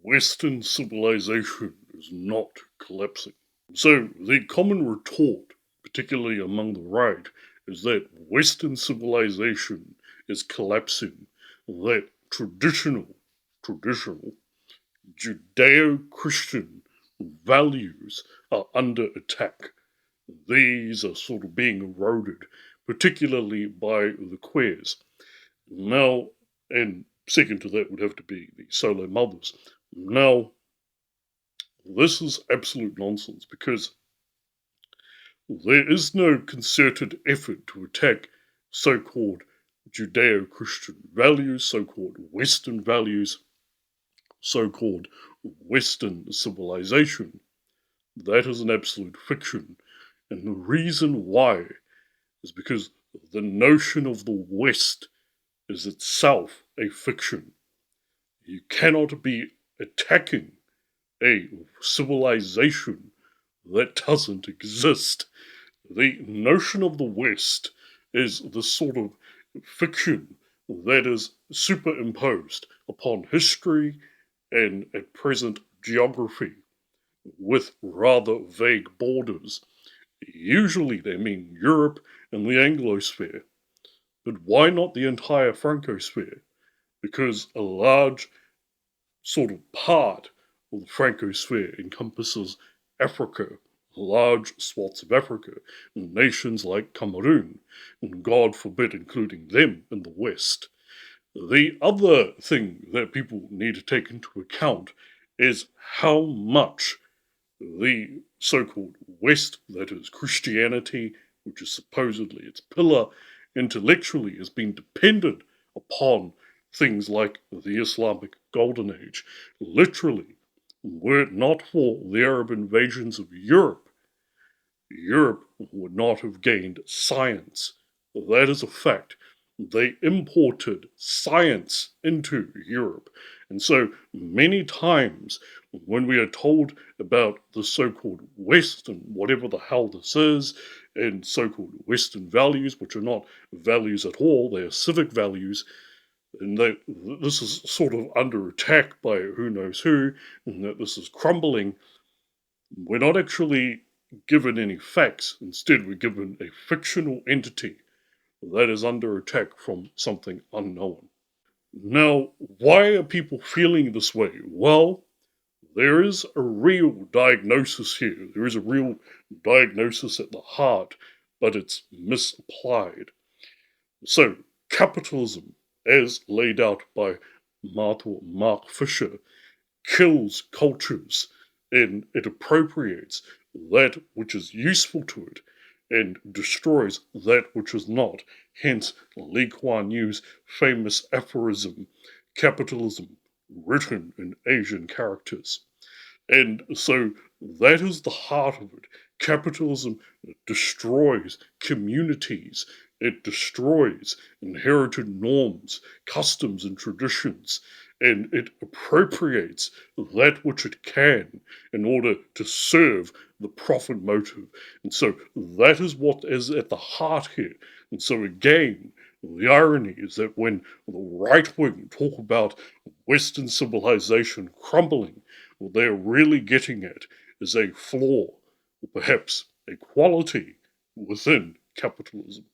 Western civilization is not collapsing. So, the common retort, particularly among the right, is that Western civilization is collapsing, that traditional Judeo Christian values are under attack. These are sort of being eroded, particularly by the queers. Now, and second to that would have to be the solo mothers. Now, this is absolute nonsense because there is no concerted effort to attack so called Judeo Christian values, so called Western values, so called Western civilization. That is an absolute fiction. And the reason why is because the notion of the West is itself a fiction. You cannot be attacking a civilization that doesn't exist. The notion of the West is the sort of fiction that is superimposed upon history and at present geography with rather vague borders. Usually they mean Europe and the Anglosphere. But why not the entire Francosphere? Because a large sort of part of the Francosphere encompasses Africa, large swaths of Africa, and nations like Cameroon, and God forbid including them in the West. The other thing that people need to take into account is how much the so called West, that is Christianity, which is supposedly its pillar, intellectually has been dependent upon things like the Islamic Golden Age. Literally, were it not for the Arab invasions of Europe, Europe would not have gained science. That is a fact. They imported science into Europe. And so many times when we are told about the so called West and whatever the hell this is, and so called Western values, which are not values at all, they are civic values, and that this is sort of under attack by who knows who, and that this is crumbling, we're not actually given any facts. Instead, we're given a fictional entity that is under attack from something unknown. Now, why are people feeling this way? Well, there is a real diagnosis here. There is a real diagnosis at the heart, but it's misapplied. So, capitalism, as laid out by Mark Fisher, kills cultures and it appropriates that which is useful to it and destroys that which is not. Hence, Lee Kuan Yew's famous aphorism, capitalism written in Asian characters. And so that is the heart of it. Capitalism destroys communities, it destroys inherited norms, customs, and traditions, and it appropriates that which it can in order to serve the profit motive. And so that is what is at the heart here. And so again, the irony is that when the right wing talk about Western civilization crumbling, what they're really getting at is a flaw, or perhaps a quality within capitalism.